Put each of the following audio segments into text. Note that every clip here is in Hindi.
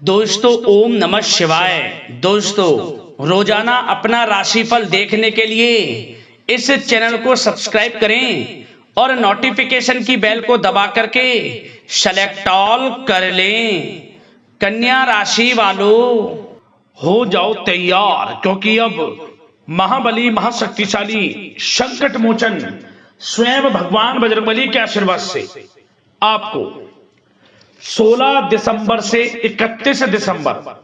दोस्तों ओम नमः शिवाय। दोस्तों रोजाना अपना राशिफल देखने के लिए इस चैनल को सब्सक्राइब करें और नोटिफिकेशन की बेल को दबा करके सेलेक्ट ऑल कर लें। कन्या राशि वालों हो जाओ तैयार, क्योंकि अब महाबली महाशक्तिशाली संकट मोचन स्वयं भगवान बजरंगबली के आशीर्वाद से आपको 16 दिसंबर से 31 दिसंबर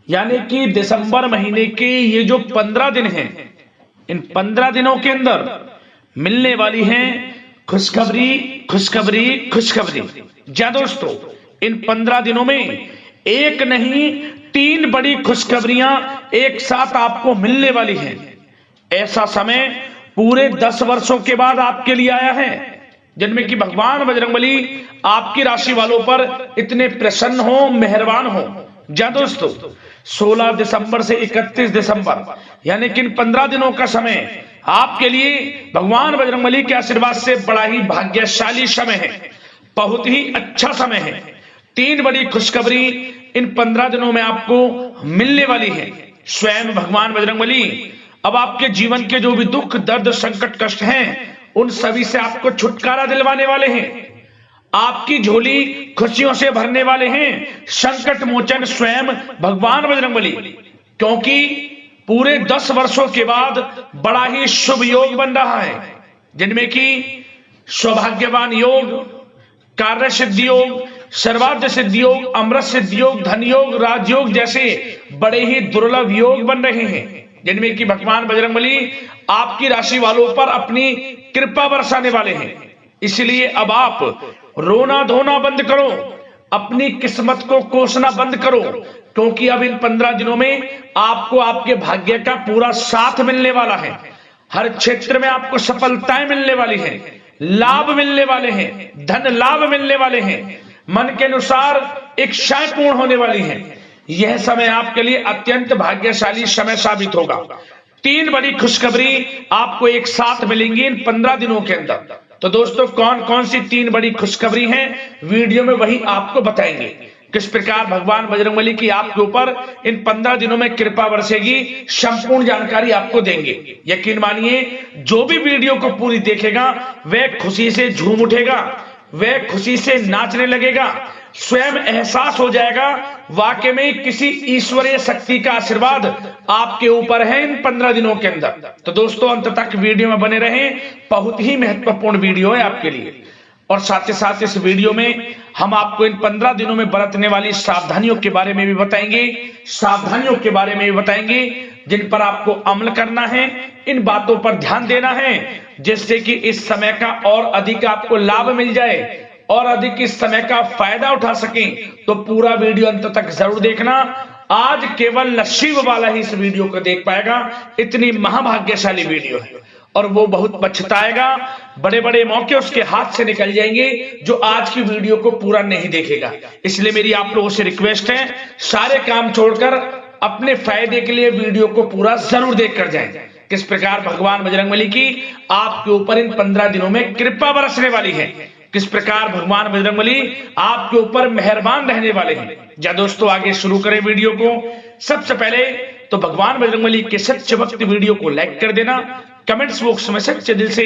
यानी कि दिसंबर महीने के ये जो 15 दिन हैं, इन 15 दिनों के अंदर मिलने वाली हैं खुशखबरी खुशखबरी खुशखबरी। जा दोस्तों, इन 15 दिनों में एक नहीं 3 बड़ी खुशखबरियां एक साथ आपको मिलने वाली हैं। ऐसा समय पूरे 10 वर्षों के बाद आपके लिए आया है, जिनमें कि भगवान बजरंगबली आपकी राशि वालों पर इतने प्रसन्न हो, मेहरबान हो। जा दोस्तों, 16 दिसंबर से 31 दिसंबर यानी कि इन 15 दिनों का समय आपके लिए भगवान बजरंगबली के आशीर्वाद से बड़ा ही भाग्यशाली समय है, बहुत ही अच्छा समय है। 3 बड़ी खुशखबरी इन 15 दिनों में आपको मिलने वाली है। स्वयं भगवान बजरंगबली अब आपके जीवन के जो भी दुख दर्द संकट कष्ट हैं, उन सभी से आपको छुटकारा दिलवाने वाले हैं, आपकी झोली खुशियों से भरने वाले हैं संकट मोचन स्वयं भगवान बजरंगबली। क्योंकि पूरे 10 वर्षों के बाद बड़ा ही शुभ योग बन रहा है, जिनमें कि सौभाग्यवान योग, कार्य सिद्धि योग, सर्वार्थ सिद्धि योग, अमृत सिद्धि योग, धन योग, राजयोग जैसे बड़े ही दुर्लभ योग बन रहे हैं, जिनमें कि भगवान बजरंगबली आपकी राशि वालों पर अपनी कृपा बरसाने वाले हैं। इसलिए अब आप रोना धोना बंद करो, अपनी किस्मत को कोसना बंद करो, क्योंकि अब इन 15 दिनों में आपको आपके भाग्य का पूरा साथ मिलने वाला है। हर क्षेत्र में आपको सफलताएं मिलने वाली हैं, लाभ मिलने वाले हैं, धन लाभ मिलने वाले हैं, मन के अनुसार इच्छाएं पूर्ण होने वाली हैं। यह समय आपके लिए अत्यंत भाग्यशाली समय साबित होगा। 3 बड़ी खुशखबरी आपको एक साथ मिलेंगी इन 15 दिनों के अंदर। तो दोस्तों, कौन कौन सी 3 बड़ी खुशखबरी हैं, वीडियो में वही आपको बताएंगे। किस प्रकार भगवान बजरंगबली की आपके ऊपर इन 15 दिनों में कृपा बरसेगी, संपूर्ण जानकारी आपको देंगे। यकीन मानिए, जो भी वीडियो को पूरी देखेगा वह खुशी से झूम उठेगा, वह खुशी से नाचने लगेगा, स्वयं एहसास हो जाएगा वाकई में किसी ईश्वरीय शक्ति का आशीर्वाद आपके ऊपर है इन 15 दिनों के अंदर। तो दोस्तों, अंत तक वीडियो में बने रहें, बहुत ही महत्वपूर्ण वीडियो है आपके लिए। और साथ ही साथ इस वीडियो में हम आपको इन 15 दिनों में बरतने वाली सावधानियों के बारे में भी बताएंगे, सावधानियों के बारे में भी बताएंगे जिन पर आपको अमल करना है, इन बातों पर ध्यान देना है, जिससे कि इस समय का और अधिक आपको लाभ मिल जाए और अधिक इस समय का फायदा उठा सकें। तो पूरा वीडियो अंत तक जरूर देखना। आज केवल नसीब वाला ही इस वीडियो को देख पाएगा, इतनी महाभाग्यशाली वीडियो है, और वो बहुत पछताएगा। बड़े बड़े मौके उसके हाथ से निकल जाएंगे जो आज की वीडियो को पूरा नहीं देखेगा। इसलिए मेरी आप लोगों से रिक्वेस्ट है, सारे काम छोड़कर अपने फायदे के लिए वीडियो को पूरा जरूर देख कर जाएं। किस प्रकार भगवान बजरंगबली की आपके ऊपर इन 15 दिनों में कृपा बरसने वाली है, किस प्रकार भगवान बजरंगबली आपके ऊपर मेहरबान रहने वाले हैं। जा दोस्तों, आगे शुरू करें वीडियो को। सबसे पहले तो भगवान बजरंगबली के सच्चे भक्त वीडियो को लाइक कर देना, कमेंट्स बॉक्स में सच्चे दिल से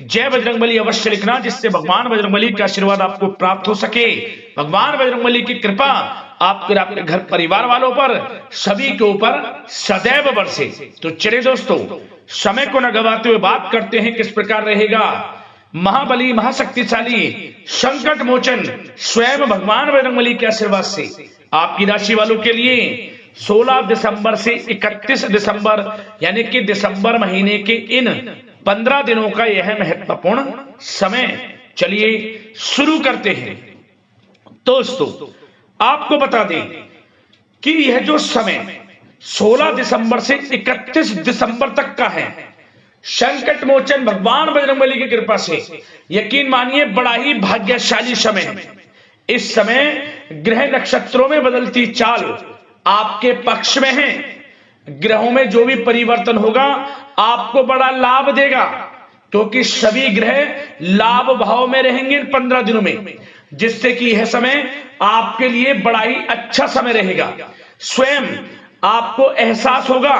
जय बजरंगबली अवश्य लिखना, जिससे भगवान बजरंगबली का आशीर्वाद आपको प्राप्त हो सके, भगवान बजरंगबली की कृपा आपके आपके घर परिवार वालों पर सभी के ऊपर सदैव बरसे। तो चलिए दोस्तों, समय को न गवाते हुए बात करते हैं किस प्रकार रहेगा महाबली महाशक्तिशाली संकट मोचन स्वयं भगवान बजरंगबली के आशीर्वाद से आपकी राशि वालों के लिए 16 दिसंबर से 31 दिसंबर यानी कि दिसंबर महीने के इन 15 दिनों का यह महत्वपूर्ण समय। चलिए शुरू करते हैं। दोस्तों, आपको बता दें कि यह जो समय 16 दिसंबर से 31 दिसंबर तक का है, संकट मोचन भगवान बजरंगबली की कृपा से यकीन मानिए बड़ा ही भाग्यशाली समय है। इस समय ग्रह नक्षत्रों में बदलती चाल आपके पक्ष में है। ग्रहों में जो भी परिवर्तन होगा आपको बड़ा लाभ देगा, क्योंकि सभी ग्रह लाभ भाव में रहेंगे इन 15 दिनों में। जिससे कि यह समय आपके लिए बड़ा ही अच्छा समय रहेगा। स्वयं आपको एहसास होगा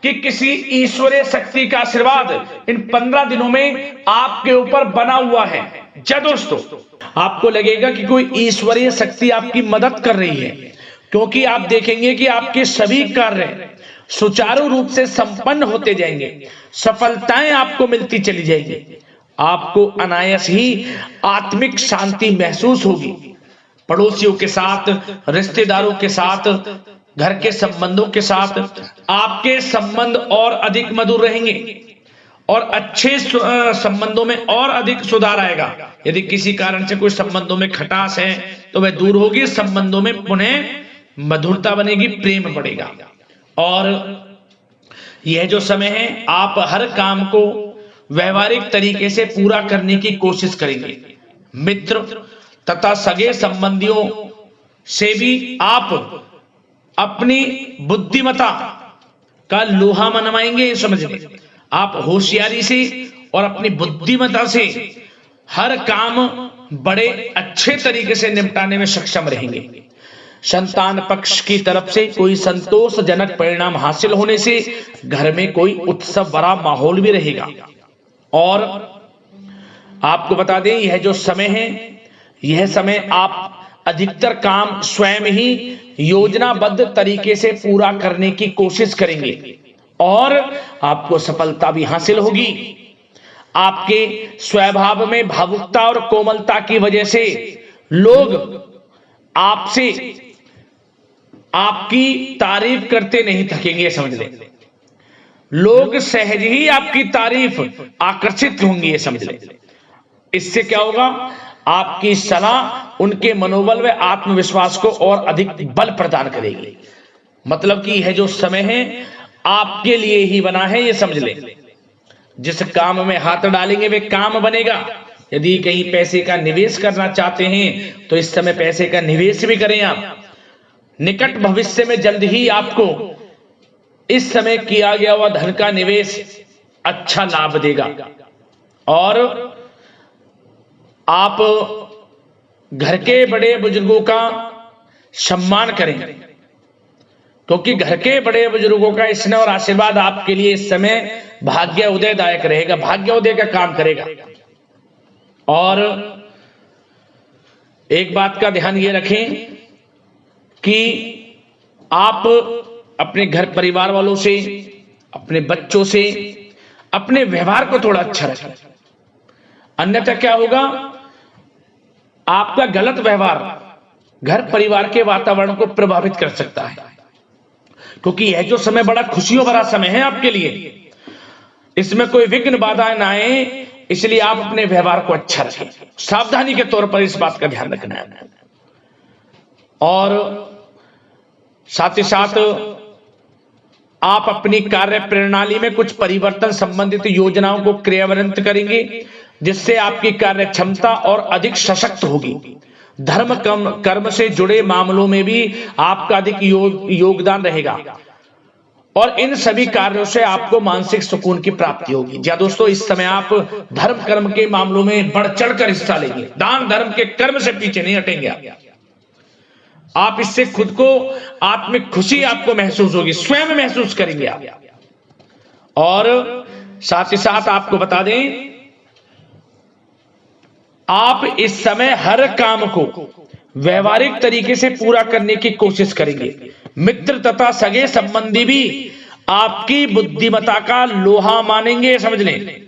कि किसी ईश्वरीय शक्ति का आशीर्वाद इन 15 दिनों में आपके ऊपर बना हुआ है। जी दोस्तों, आपको लगेगा कि कोई ईश्वरीय शक्ति आपकी मदद कर रही है, क्योंकि आप देखेंगे कि आपके सभी कार्य सुचारू रूप से संपन्न होते जाएंगे, सफलताएं आपको मिलती चली जाएंगी, आपको अनायास ही आत्मिक शांति महसूस होगी। पड़ोसियों के साथ, रिश्तेदारों के साथ, घर के संबंधों के साथ आपके संबंध और अधिक मधुर रहेंगे और अच्छे संबंधों में और अधिक सुधार आएगा। यदि किसी कारण से कोई संबंधों में खटास है तो वह दूर होगी, संबंधों में पुनः मधुरता बनेगी, प्रेम बढ़ेगा। और यह जो समय है आप हर काम को व्यवहारिक तरीके से पूरा करने की कोशिश करेंगे। मित्र तथा सगे संबंधियों से भी आप अपनी बुद्धिमत्ता का लोहा मनवाएंगे। समझिए, आप होशियारी से और अपनी बुद्धिमत्ता से हर काम बड़े अच्छे तरीके से निपटाने में सक्षम रहेंगे। संतान पक्ष की तरफ से कोई संतोषजनक परिणाम हासिल होने से घर में कोई उत्सव भरा माहौल भी रहेगा। और आपको बता दें, यह जो समय है, यह समय आप अधिकतर काम स्वयं ही योजनाबद्ध तरीके से पूरा करने की कोशिश करेंगे और आपको सफलता भी हासिल होगी। आपके स्वभाव में भावुकता और कोमलता की वजह से लोग आपसे आपकी तारीफ करते नहीं थकेंगे। समझ लें, लोग सहज ही आपकी तारीफ आकर्षित होंगी, ये समझ लें। इससे क्या होगा, आपकी सलाह उनके मनोबल व आत्मविश्वास को और अधिक बल प्रदान करेगी। मतलब कि यह जो समय है आपके लिए ही बना है, ये समझ लें। जिस काम में हाथ डालेंगे वे काम बनेगा। यदि कहीं पैसे का निवेश करना चाहते हैं तो इस समय पैसे का निवेश भी करें आप। निकट भविष्य में जल्द ही आपको इस समय किया गया हुआ धन का निवेश अच्छा लाभ देगा। और आप घर के बड़े बुजुर्गों का सम्मान करें, क्योंकि घर के बड़े बुजुर्गों का स्नेह और आशीर्वाद आपके लिए इस समय भाग्य उदयदायक रहेगा, भाग्य उदय का काम करेगा। और एक बात का ध्यान ये रखें कि आप अपने घर परिवार वालों से, अपने बच्चों से अपने व्यवहार को थोड़ा अच्छा रखें। अन्यथा क्या होगा, आपका गलत व्यवहार घर परिवार के वातावरण को प्रभावित कर सकता है, क्योंकि यह जो समय बड़ा खुशियों भरा समय है आपके लिए, इसमें कोई विघ्न बाधाएं ना आए, इसलिए आप अपने व्यवहार को अच्छा रखें। सावधानी के तौर पर इस बात का ध्यान रखना है। और साथ ही साथ आप अपनी कार्य प्रणाली में कुछ परिवर्तन संबंधित योजनाओं को क्रियान्वित करेंगे, जिससे आपकी कार्य क्षमता और अधिक सशक्त होगी। धर्म कर्म से जुड़े मामलों में भी आपका अधिक योगदान रहेगा और इन सभी कार्यों से आपको मानसिक सुकून की प्राप्ति होगी। जी दोस्तों, इस समय आप धर्म कर्म के मामलों में बढ़ चढ़कर हिस्सा लेंगे। दान धर्म के कर्म से पीछे नहीं हटेंगे आप। इससे खुद को आत्मिक खुशी आपको महसूस होगी, स्वयं महसूस करेंगे आप। और साथ ही साथ आपको बता दें, आप इस समय हर काम को व्यवहारिक तरीके से पूरा करने की कोशिश करेंगे। मित्र तथा सगे संबंधी भी आपकी बुद्धिमत्ता का लोहा मानेंगे। समझ लें,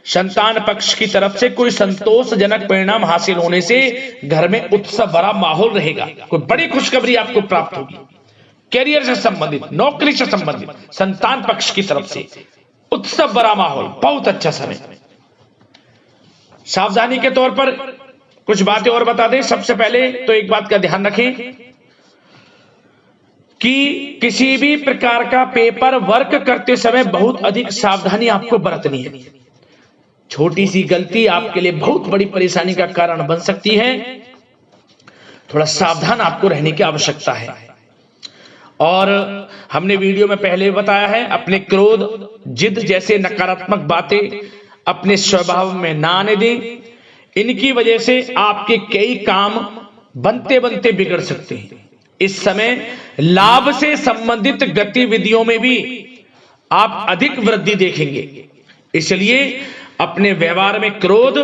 संतान पक्ष की तरफ से कोई संतोषजनक परिणाम हासिल होने से घर में उत्सव भरा माहौल रहेगा। कोई बड़ी खुशखबरी आपको प्राप्त होगी। कैरियर से संबंधित, नौकरी से संबंधित, संतान पक्ष की तरफ से उत्सव भरा माहौल, बहुत अच्छा समय। सावधानी के तौर पर कुछ बातें और बता दें। सबसे पहले तो एक बात का ध्यान रखें कि किसी भी प्रकार का पेपर वर्क करते समय बहुत अधिक सावधानी आपको बरतनी है। छोटी सी गलती आपके लिए बहुत बड़ी परेशानी का कारण बन सकती है। थोड़ा सावधान आपको रहने की आवश्यकता है। और हमने वीडियो में पहले बताया है, अपने क्रोध, जिद जैसे नकारात्मक बातें अपने स्वभाव में ना आने दें। इनकी वजह से आपके कई काम बनते बनते बिगड़ सकते हैं। इस समय लाभ से संबंधित गतिविधियों में भी आप अधिक वृद्धि देखेंगे, इसलिए अपने व्यवहार में क्रोध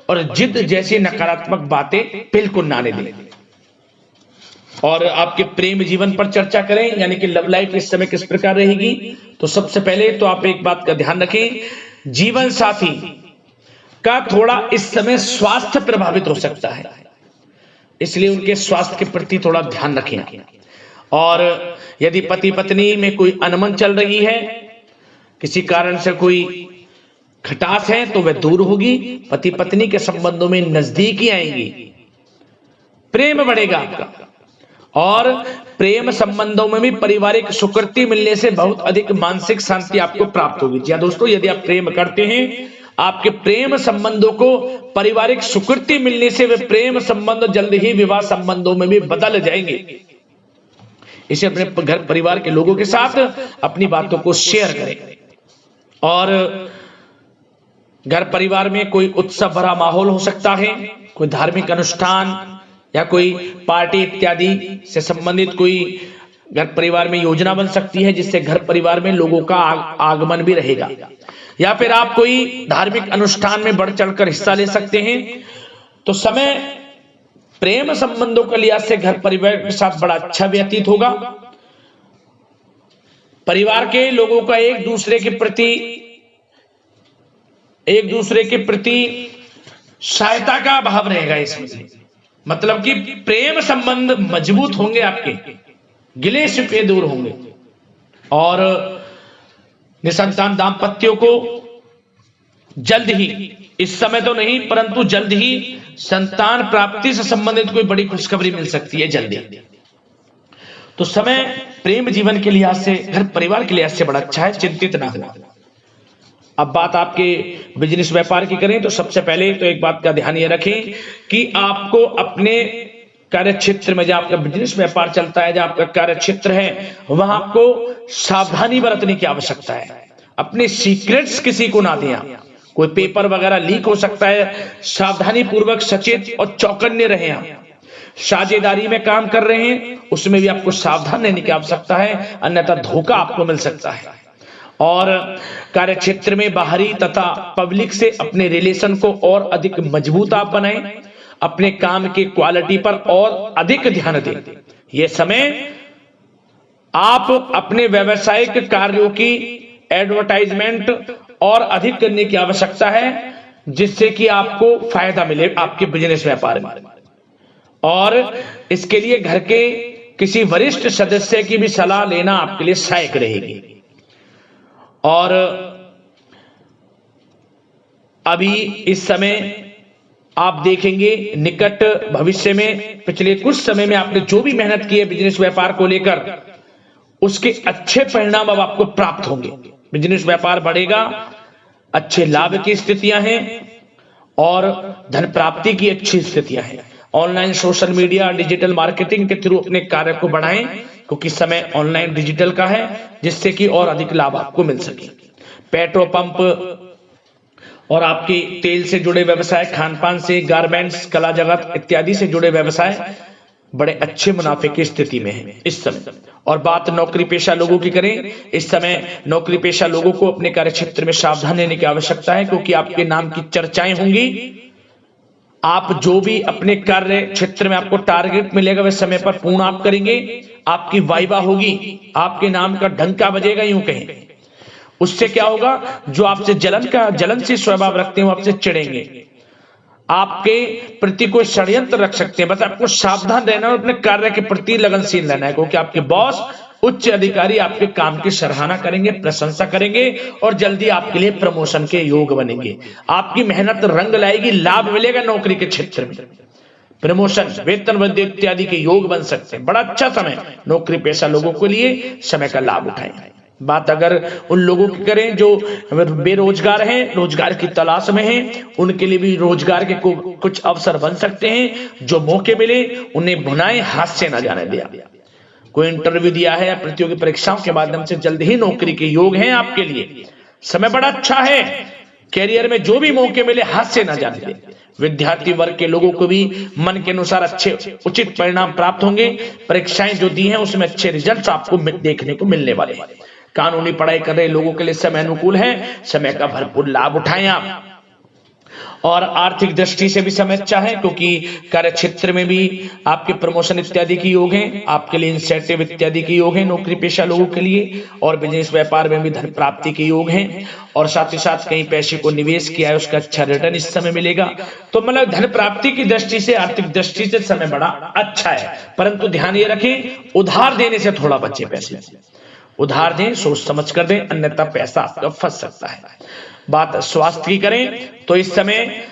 और जिद जैसी नकारात्मक बातें बिल्कुल ना आने दें। और आपके प्रेम जीवन पर चर्चा करें, यानी कि लव लाइफ इस समय किस प्रकार रहेगी। तो सबसे पहले तो आप एक बात का ध्यान रखें, जीवन साथी का थोड़ा इस समय स्वास्थ्य प्रभावित हो सकता है, इसलिए उनके स्वास्थ्य के प्रति थोड़ा ध्यान रखें। और यदि पति पत्नी में कोई अनबन चल रही है, किसी कारण से कोई खटास है, तो वह दूर होगी। पति पत्नी के संबंधों में नजदीकी आएंगी, प्रेम बढ़ेगा आपका। और प्रेम संबंधों में भी पारिवारिक स्वीकृति मिलने से बहुत अधिक मानसिक शांति आपको प्राप्त होगी। जी दोस्तों, यदि आप प्रेम करते हैं, आपके प्रेम संबंधों को पारिवारिक स्वीकृति मिलने से वे प्रेम संबंध जल्द ही विवाह संबंधों में भी बदल जाएंगे। इसे अपने घर परिवार के लोगों के साथ अपनी बातों को शेयर करें। और घर परिवार में कोई उत्सव भरा माहौल हो सकता है, कोई धार्मिक अनुष्ठान या कोई पार्टी इत्यादि से संबंधित कोई घर परिवार में योजना बन सकती है, जिससे घर परिवार में लोगों का आगमन भी रहेगा। या फिर आप कोई धार्मिक अनुष्ठान में बढ़ चढ़कर हिस्सा ले सकते हैं। तो समय प्रेम संबंधों के लिहाज से घर परिवार के साथ बड़ा अच्छा व्यतीत होगा। परिवार के लोगों का एक दूसरे के प्रति सहायता का भाव रहेगा इसमें, मतलब कि प्रेम संबंध मजबूत होंगे, आपके गिले शिकवे दूर होंगे। और निसंतान दाम्पत्यों को जल्द ही, इस समय तो नहीं परंतु जल्द ही संतान प्राप्ति से संबंधित कोई बड़ी खुशखबरी मिल सकती है जल्दी। तो समय प्रेम जीवन के लिहाज से, घर परिवार के लिहाज से बड़ा अच्छा है, चिंतित ना हो। अब बात आपके बिजनेस व्यापार की करें, तो सबसे पहले तो एक बात का ध्यान ये रखें कि आपको अपने कार्य क्षेत्र में, जहां आपका बिजनेस व्यापार चलता है, जहां आपका कार्य क्षेत्र है, वहां आपको सावधानी बरतने की आवश्यकता है। अपने सीक्रेट्स किसी को ना दें। कोई पेपर वगैरह लीक हो सकता है, सावधानी पूर्वक सचेत और चौकन्ने रहें। आप साझेदारी में काम कर रहे हैं, उसमें भी आपको सावधान रहने की आवश्यकता है, अन्यथा धोखा आपको मिल सकता है। और कार्य क्षेत्र में बाहरी तथा पब्लिक से अपने रिलेशन को और अधिक मजबूत आप बनाएं। अपने काम की क्वालिटी पर और अधिक ध्यान दें। यह समय आप अपने व्यावसायिक कार्यों की एडवर्टाइजमेंट और अधिक करने की आवश्यकता है, जिससे कि आपको फायदा मिले आपके बिजनेस व्यापार में। और इसके लिए घर के किसी वरिष्ठ सदस्य की भी सलाह लेना आपके लिए सहायक रहेगी। और अभी इस समय आप देखेंगे, निकट भविष्य में, पिछले कुछ समय में आपने जो भी मेहनत की है बिजनेस व्यापार को लेकर, उसके अच्छे परिणाम अब आपको प्राप्त होंगे। बिजनेस व्यापार बढ़ेगा, अच्छे लाभ की स्थितियां हैं और धन प्राप्ति की अच्छी स्थितियां हैं। Online social media digital marketing के थ्रू अपने कार्य को बढ़ाएं, क्योंकि समय ऑनलाइन डिजिटल का है, जिससे कि और अधिक लाभ आपको मिल सके। पेट्रोल पंप और आपके तेल से जुड़े व्यवसाय, खान पान से, गारमेंट्स, कला जगत इत्यादि से जुड़े व्यवसाय बड़े अच्छे मुनाफे की स्थिति में है इस समय। और बात नौकरी पेशा लोगों की करें, इस समय नौकरी पेशा लोगों को अपने कार्य क्षेत्र में सावधान रहने की आवश्यकता है, क्योंकि आपके नाम की चर्चाएं होंगी। आप जो भी अपने कार्य क्षेत्र में आपको टारगेट मिलेगा, वह समय पर पूर्ण आप करेंगे। आपकी वाइवा होगी, आपके नाम का डंका बजेगा, यूं कहें। उससे क्या होगा, जो आपसे जलन से स्वभाव रखते हैं, वो आपसे चिढ़ेंगे, आपके प्रति कोई षड्यंत्र रख सकते हैं। बस आपको सावधान रहना और अपने कार्य के प्रति लगनशील रहना है, क्योंकि आपके बॉस, उच्च अधिकारी आपके काम की सराहना करेंगे, प्रशंसा करेंगे और जल्दी आपके लिए प्रमोशन के योग बनेंगे। आपकी मेहनत रंग लाएगी, लाभ मिलेगा नौकरी के क्षेत्र में, प्रमोशन, वेतन वृद्धि इत्यादि के योग बन सकते हैं। बड़ा अच्छा समय नौकरी पेशा लोगों के लिए, समय का लाभ उठाएं। बात अगर उन लोगों की करें जो बेरोजगार हैं, रोजगार की तलाश में हैं, उनके लिए भी रोजगार के कुछ अवसर बन सकते हैं। जो मौके मिले उन्हें भुनाएं, हाथ से ना जाने दिया। कोई इंटरव्यू दिया है या प्रतियोगी परीक्षाओं के माध्यम से जल्द ही नौकरी के योग हैं आपके लिए। समय बड़ा अच्छा है, कैरियर में जो भी मौके मिले हाथ से ना जाने दें। विद्यार्थी वर्ग के लोगों को भी मन के अनुसार अच्छे उचित परिणाम प्राप्त होंगे। परीक्षाएं जो दी हैं उसमें अच्छे रिजल्ट आपको देखने को मिलने वाले हैं। कानूनी पढ़ाई कर रहे लोगों के लिए समय अनुकूल है, समय का भरपूर लाभ उठाएं आप। और आर्थिक दृष्टि से भी समय अच्छा है, क्योंकि कार्य क्षेत्र में भी आपके प्रमोशन इत्यादि की योग है, आपके लिए इंसेंटिव इत्यादि की योग है नौकरी पेशा लोगों के लिए। और बिजनेस व्यापार में भी धन प्राप्ति के योग हैं। और साथ ही साथ कहीं पैसे को निवेश किया है उसका अच्छा रिटर्न इस समय मिलेगा। तो मतलब धन प्राप्ति की दृष्टि से, आर्थिक दृष्टि से समय बड़ा अच्छा है। परंतु ध्यान ये रखें, उधार देने से थोड़ा बचे। पैसे उधार दें, सोच समझ कर दें, अन्यथा पैसा आपका फंस सकता है। बात स्वास्थ्य की करें तो इस समय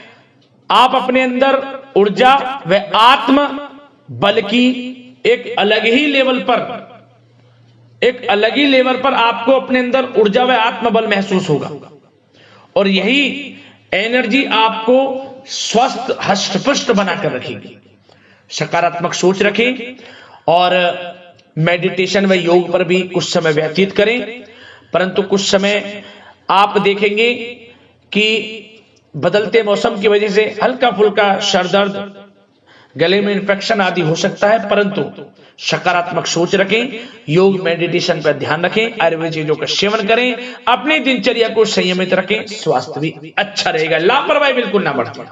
आप अपने अंदर ऊर्जा व आत्म बल की एक अलग ही लेवल पर आपको अपने अंदर ऊर्जा व आत्म बल महसूस होगा। और यही एनर्जी आपको स्वस्थ हष्ट-पुष्ट बनाकर रखेगी। सकारात्मक सोच रखें और मेडिटेशन व योग पर भी कुछ समय व्यतीत करें। परंतु कुछ समय आप देखेंगे कि बदलते मौसम की वजह से हल्का फुल्का सर दर्द, गले में इन्फेक्शन आदि हो सकता है। परंतु सकारात्मक सोच रखें, योग मेडिटेशन पर ध्यान रखें, आयुर्वेद चीजों का सेवन करें, अपनी दिनचर्या को संयमित रखें, स्वास्थ्य भी अच्छा रहेगा। लापरवाही बिल्कुल ना बरतें।